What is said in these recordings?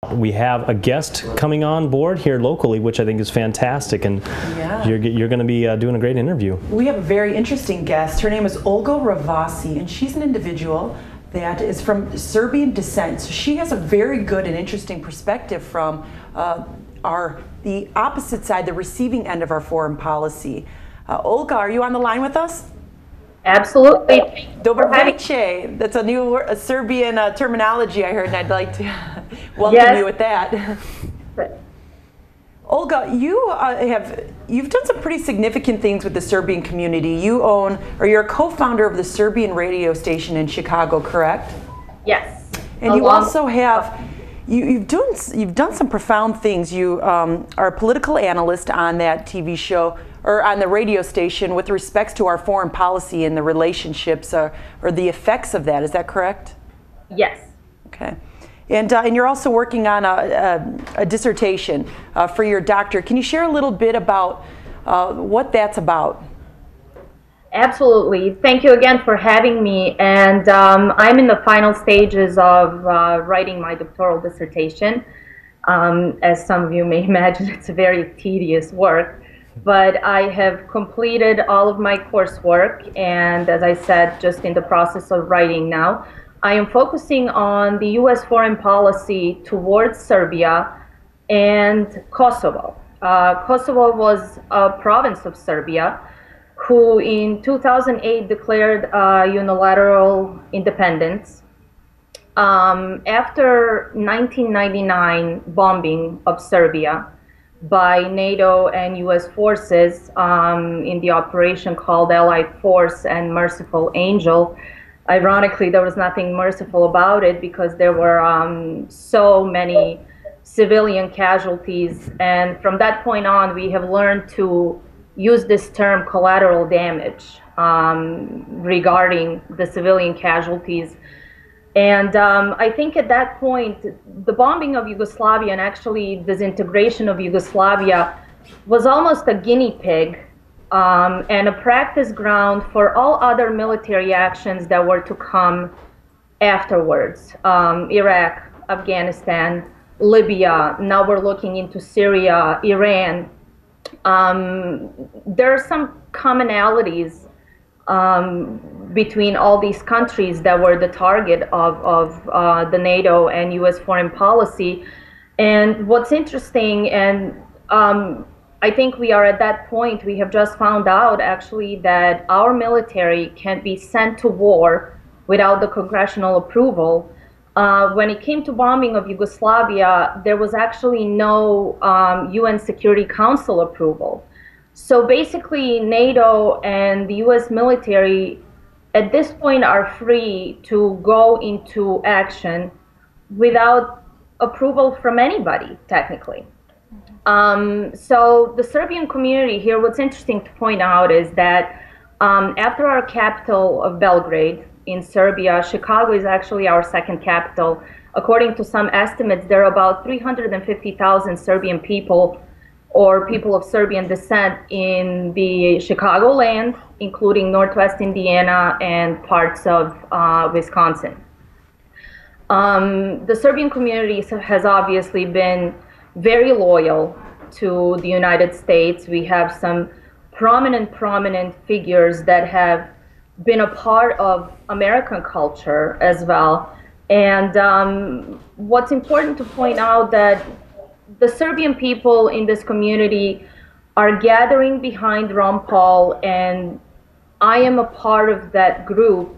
We have a guest coming on board here locally, which I think is fantastic, and you're going to be doing a great interview. We have a very interesting guest. Her name is OLGA RAVASSI, and she's an individual that is from Serbian descent. So she has a very good and interesting perspective from the opposite side, the receiving end of our foreign policy. Olga, are you on the line with us? Absolutely. Dobro veče. That's a new Serbian terminology I heard, and I'd like to welcome you with that. Olga, you've done some pretty significant things with the Serbian community. You own, or you're a co-founder of the Serbian radio station in Chicago, correct? Yes. And you also have, you've done some profound things. You are a political analyst on that TV show, or on the radio station, with respects to our foreign policy and the relationships or the effects of that. Is that correct? Yes. Okay. And you're also working on a dissertation for your doctorate. Can you share a little bit about what that's about? Absolutely. Thank you again for having me. And I'm in the final stages of writing my doctoral dissertation. As some of you may imagine, it's a very tedious work. But I have completed all of my coursework, and as I said, just in the process of writing now. I am focusing on the U.S. foreign policy towards Serbia and Kosovo. Kosovo was a province of Serbia who in 2008 declared unilateral independence. After 1999 bombing of Serbia by NATO and U.S. forces in the operation called Allied Force and Merciful Angel. Ironically, there was nothing merciful about it because there were so many civilian casualties. And from that point on, we have learned to use this term collateral damage regarding the civilian casualties. And I think at that point, the bombing of Yugoslavia and actually disintegration of Yugoslavia was almost a guinea pig and a practice ground for all other military actions that were to come afterwards. Iraq, Afghanistan, Libya, now we're looking into Syria, Iran. There are some commonalities between all these countries that were the target of the NATO and U.S. foreign policy. And what's interesting, and I think we are at that point, we have just found out actually that our military can't be sent to war without the congressional approval. When it came to bombing of Yugoslavia, there was actually no UN Security Council approval. So basically, NATO and the U.S. military at this point are free to go into action without approval from anybody, technically. So the Serbian community here, what's interesting to point out is that after our capital of Belgrade in Serbia, Chicago is actually our second capital. According to some estimates, there are about 350,000 Serbian people or people of Serbian descent in the Chicagoland, including Northwest Indiana and parts of Wisconsin. The Serbian community has obviously been very loyal to the United States. We have some prominent figures that have been a part of American culture as well. And what's important to point out that the Serbian people in this community are gathering behind Ron Paul, and I am a part of that group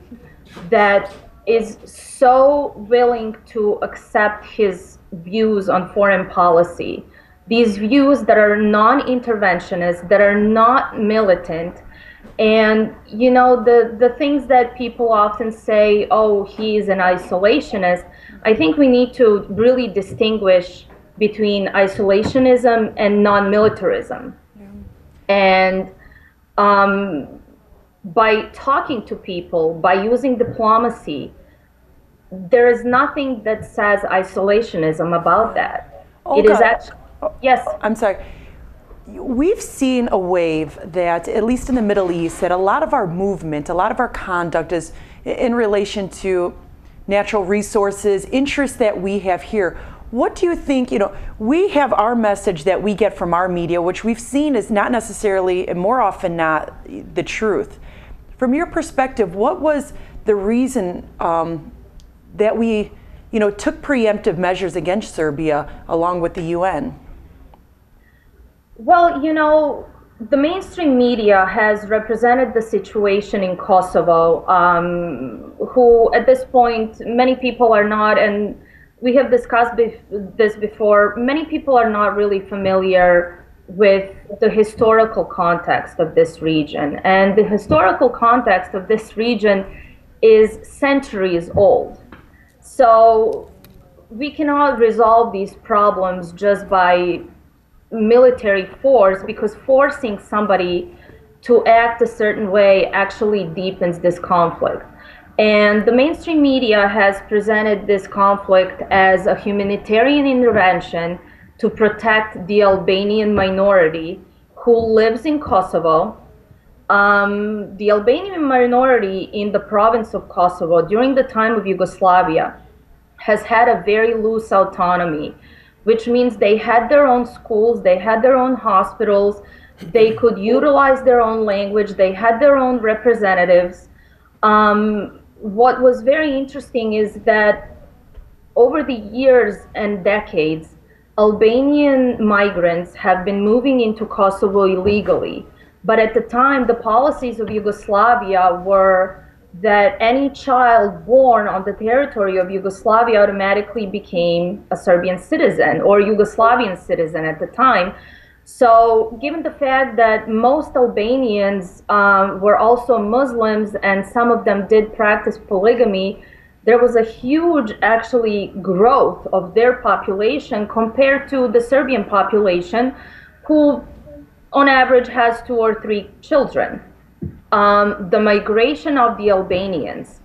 that is so willing to accept his views on foreign policy. These views that are non-interventionist, that are not militant. And, you know, the things that people often say, oh, he's an isolationist, I think we need to really distinguish between isolationism and non-militarism. And by talking to people, by using diplomacy, there is nothing that says isolationism about that. Olga, it is actually, yes. I'm sorry. We've seen a wave that, at least in the Middle East, that a lot of our movement, a lot of our conduct is in relation to natural resources, interests that we have here. what do you think, we have our message that we get from our media, which we've seen is not necessarily, and more often not, the truth. From your perspective, what was the reason that we, took preemptive measures against Serbia along with the UN? Well, the mainstream media has represented the situation in Kosovo, who at this point, many people are not, and we have discussed this before, many people are not really familiar with the historical context of this region. And the historical context of this region is centuries old. So we cannot resolve these problems just by military force, because forcing somebody to act a certain way actually deepens this conflict. And the mainstream media has presented this conflict as a humanitarian intervention to protect the Albanian minority who lives in Kosovo. The Albanian minority in the province of Kosovo during the time of Yugoslavia has had a very loose autonomy, which means they had their own schools, they had their own hospitals, they could utilize their own language, they had their own representatives. What was very interesting is that over the years and decades, Albanian migrants have been moving into Kosovo illegally. But at the time, the policies of Yugoslavia were that any child born on the territory of Yugoslavia automatically became a Serbian citizen or Yugoslavian citizen at the time. So given the fact that most Albanians were also Muslims and some of them did practice polygamy, there was a huge actually growth of their population compared to the Serbian population, who on average has 2 or 3 children. The migration of the Albanians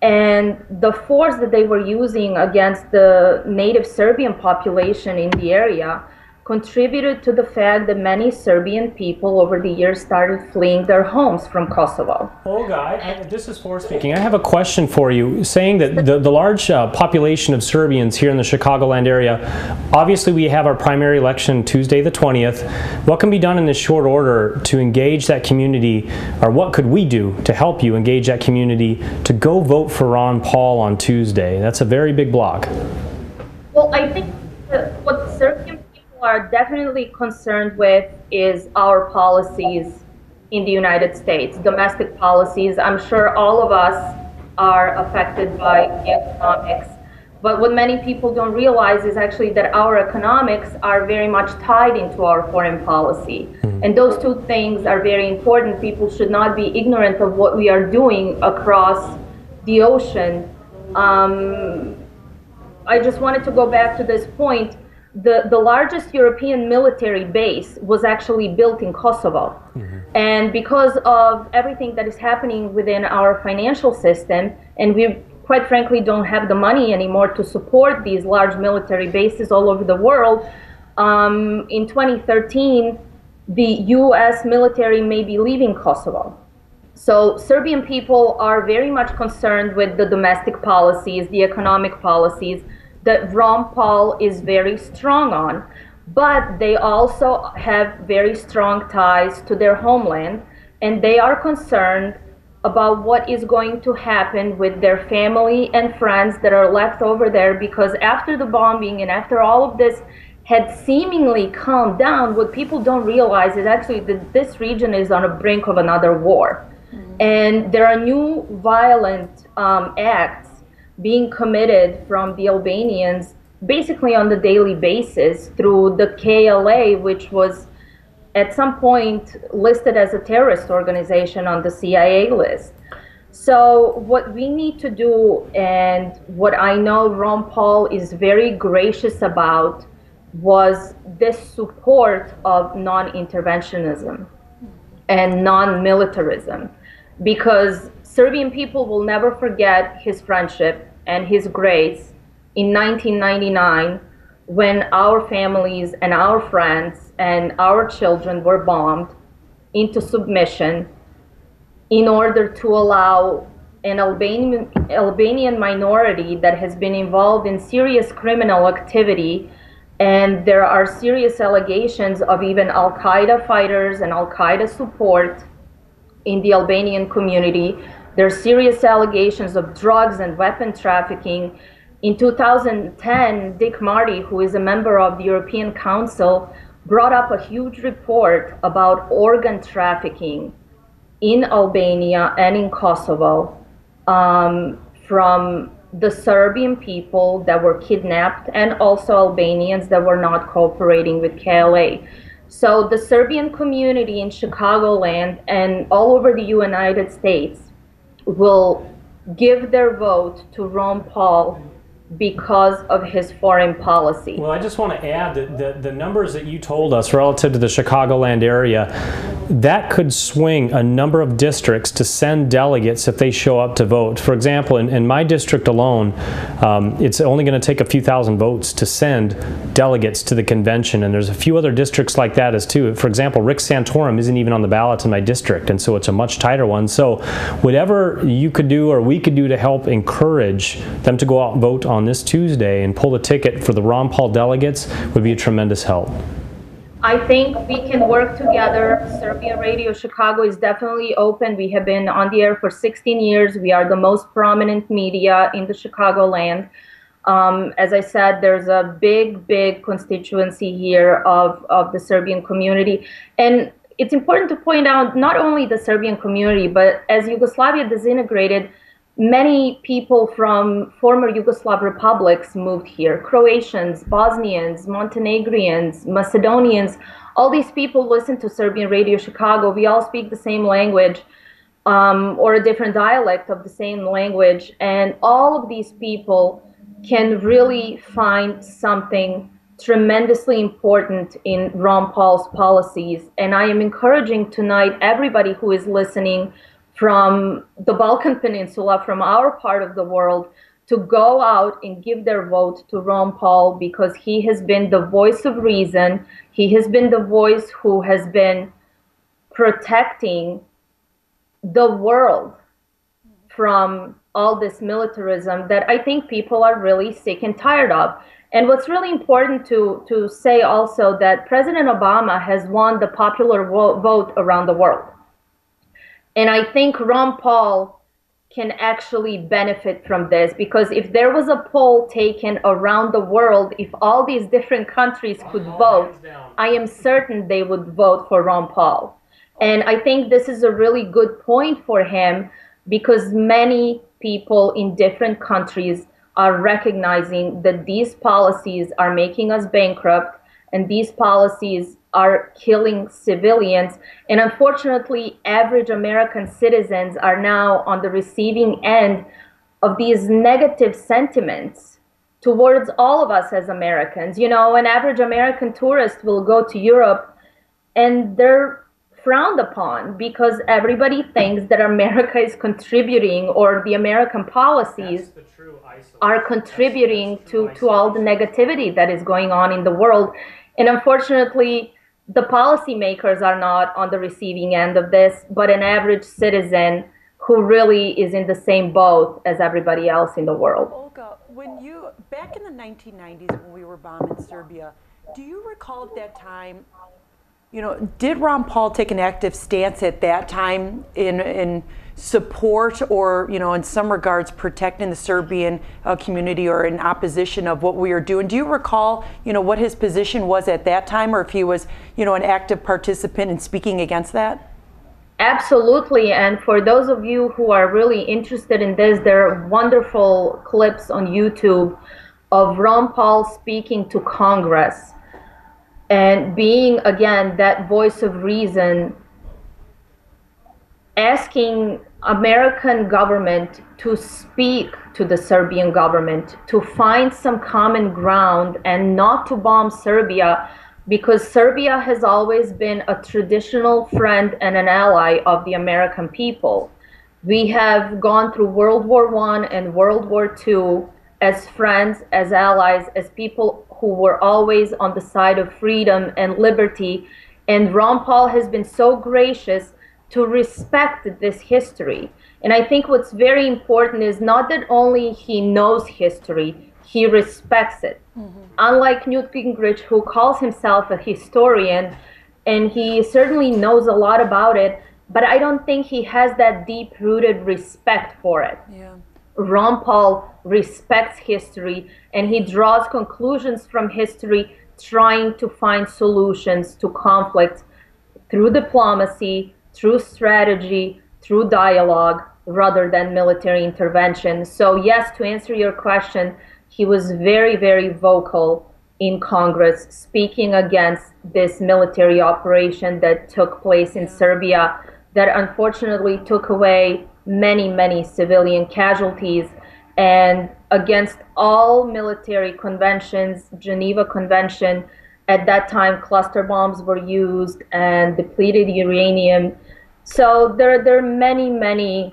and the force that they were using against the native Serbian population in the area contributed to the fact that many Serbian people over the years started fleeing their homes from Kosovo. Olga, this is Forrest speaking. I have a question for you. Saying that the large population of Serbians here in the Chicagoland area, obviously we have our primary election Tuesday the 20th. What can be done in this short order to engage that community, or what could we do to help you engage that community to go vote for Ron Paul on Tuesday? That's a very big block. Well, I think what the Serbian are definitely concerned with is our policies in the United States, domestic policies. I'm sure all of us are affected by the economics, but what many people don't realize is actually that our economics are very much tied into our foreign policy. And those two things are very important. People should not be ignorant of what we are doing across the ocean. I just wanted to go back to this point. The largest European military base was actually built in Kosovo. And because of everything that is happening within our financial system, and we quite frankly don't have the money anymore to support these large military bases all over the world, in 2013, the US military may be leaving Kosovo. So Serbian people are very much concerned with the domestic policies, the economic policies, that Ron Paul is very strong on, but they also have very strong ties to their homeland, and they are concerned about what is going to happen with their family and friends that are left over there, because after the bombing and after all of this had seemingly calmed down, what people don't realize is actually that this region is on the brink of another war. And there are new violent acts being committed from the Albanians basically on the daily basis through the KLA, which was at some point listed as a terrorist organization on the CIA list. So what we need to do, and what I know Ron Paul is very gracious about, was this support of non-interventionism and non-militarism, because Serbian people will never forget his friendship and his grace in 1999, when our families and our friends and our children were bombed into submission in order to allow an Albanian minority that has been involved in serious criminal activity, and there are serious allegations of even Al-Qaeda fighters and Al-Qaeda support in the Albanian community. There are serious allegations of drugs and weapon trafficking. In 2010, Dick Marty, who is a member of the European Council, brought up a huge report about organ trafficking in Albania and in Kosovo, from the Serbian people that were kidnapped and also Albanians that were not cooperating with KLA. So the Serbian community in Chicagoland and all over the United States will give their vote to Ron Paul because of his foreign policy. Well, I just want to add that the numbers that you told us relative to the Chicagoland area, that could swing a number of districts to send delegates if they show up to vote. For example, in my district alone, it's only going to take a few thousand votes to send delegates to the convention, and there's a few other districts like that as too. For example, Rick Santorum isn't even on the ballot in my district, and so it's a much tighter one. So whatever you could do or we could do to help encourage them to go out and vote on this Tuesday and pull the ticket for the Ron Paul delegates would be a tremendous help. I think we can work together. Serbian Radio Chicago is definitely open. We have been on the air for 16 years. We are the most prominent media in the Chicagoland. As I said, there's a big constituency here of the Serbian community. And it's important to point out not only the Serbian community, but as Yugoslavia disintegrated, many people from former Yugoslav republics moved here. Croatians, Bosnians, Montenegrians, Macedonians, all these people listen to Serbian Radio Chicago. We all speak the same language, or a different dialect of the same language. And all of these people can really find something tremendously important in Ron Paul's policies. And I am encouraging tonight everybody who is listening from the Balkan Peninsula, from our part of the world, to go out and give their vote to Ron Paul, because he has been the voice of reason. He has been the voice who has been protecting the world from all this militarism that I think people are really sick and tired of. And what's really important to say also that President Obama has won the popular vote around the world. And I think Ron Paul can actually benefit from this, because if there was a poll taken around the world, if all these different countries could vote, I am certain they would vote for Ron Paul. And I think this is a really good point for him, because many people in different countries are recognizing that these policies are making us bankrupt, and these policies are killing civilians. And unfortunately, average American citizens are now on the receiving end of these negative sentiments towards all of us as Americans. You know, an average American tourist will go to Europe and they're frowned upon because everybody thinks that America is contributing, or the American policies are contributing to all the negativity that is going on in the world. And unfortunately, the policymakers are not on the receiving end of this, but an average citizen who really is in the same boat as everybody else in the world. Olga, back in the 1990s when we were bombing Serbia, do you recall at that time, you know, did Ron Paul take an active stance at that time in support, or, you know, in some regards protecting the Serbian community, or in opposition of what we were doing? Do you recall, you know, what his position was at that time, or if he was, you know, an active participant in speaking against that? Absolutely. And for those of you who are really interested in this, there are wonderful clips on YouTube of Ron Paul speaking to Congress and being, again, that voice of reason, asking American government to speak to the Serbian government, to find some common ground and not to bomb Serbia, because Serbia has always been a traditional friend and an ally of the American people. We have gone through World War I and World War II as friends, as allies, as people who were always on the side of freedom and liberty. And Ron Paul has been so gracious to respect this history. And I think what's very important is not that only he knows history, he respects it. Unlike Newt Gingrich, who calls himself a historian, and he certainly knows a lot about it, but I don't think he has that deep-rooted respect for it. Yeah. Ron Paul respects history, and he draws conclusions from history, trying to find solutions to conflicts through diplomacy, through strategy, through dialogue, rather than military intervention. So yes, to answer your question, he was very, very vocal in Congress, speaking against this military operation that took place in Serbia, that unfortunately took away many, many civilian casualties, and against all military conventions. Geneva Convention, at that time, cluster bombs were used and depleted uranium. So there are many, many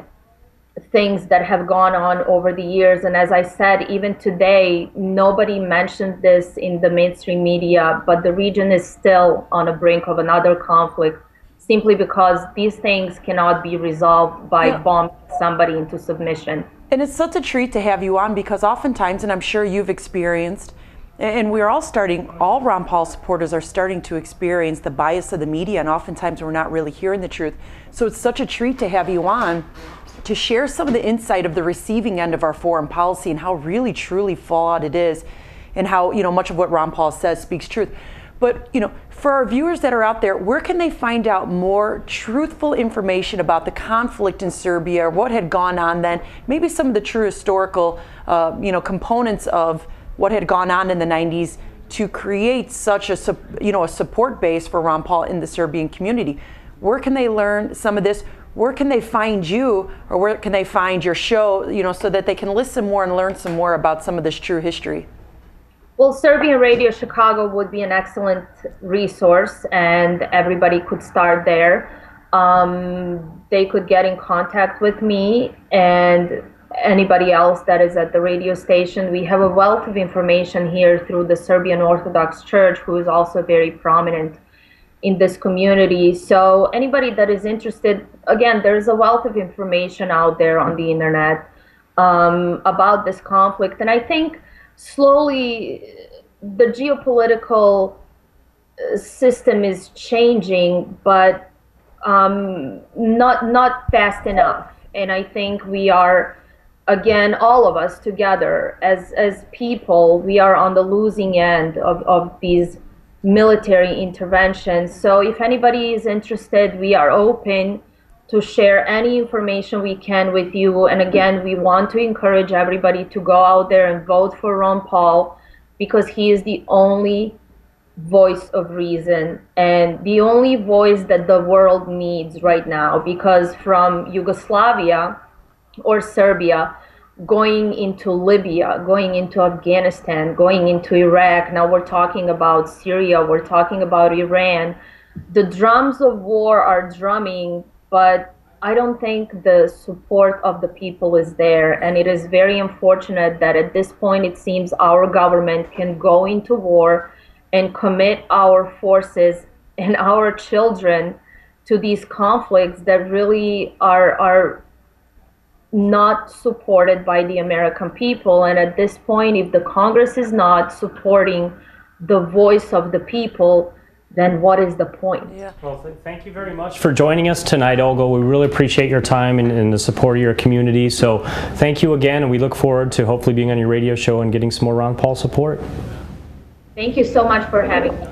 things that have gone on over the years. And as I said, even today, nobody mentioned this in the mainstream media, but the region is still on the brink of another conflict, simply because these things cannot be resolved by bombing somebody into submission. And it's such a treat to have you on, because oftentimes, and I'm sure you've experienced, and we're all Ron Paul supporters are starting to experience the bias of the media, and oftentimes we're not really hearing the truth. So it's such a treat to have you on to share some of the insight of the receiving end of our foreign policy and how really truly flawed it is, and how, you know, much of what Ron Paul says speaks truth. But, you know, for our viewers that are out there, where can they find out more truthful information about the conflict in Serbia, or what had gone on then, maybe some of the true historical, you know, components of what had gone on in the 90s to create such a, you know, a support base for Ron Paul in the Serbian community? Where can they learn some of this? Where can they find you, or where can they find your show, you know, so that they can listen more and learn some more about some of this true history? Well, Serbian Radio Chicago would be an excellent resource, and everybody could start there. They could get in contact with me and anybody else that is at the radio station. We have a wealth of information here through the Serbian Orthodox Church, who is also very prominent in this community. So anybody that is interested, again, there's a wealth of information out there on the internet about this conflict. And I think slowly the geopolitical system is changing, but not fast enough. And I think we are, again, all of us together as people, we are on the losing end of these military interventions. So if anybody is interested, we are open to share any information we can with you. And again, we want to encourage everybody to go out there and vote for Ron Paul, because he is the only voice of reason and the only voice that the world needs right now. Because from Yugoslavia or Serbia, going into Libya, going into Afghanistan, going into Iraq, now we're talking about Syria, we're talking about Iran. The drums of war are drumming, but I don't think the support of the people is there. And it is very unfortunate that at this point it seems our government can go into war and commit our forces and our children to these conflicts that really are not supported by the American people. And at this point, if the Congress is not supporting the voice of the people, then what is the point? Yeah. Well, thank you very much for joining us tonight, Olga. We really appreciate your time and the support of your community. So thank you again, and we look forward to hopefully being on your radio show and getting some more Ron Paul support. Thank you so much for having me.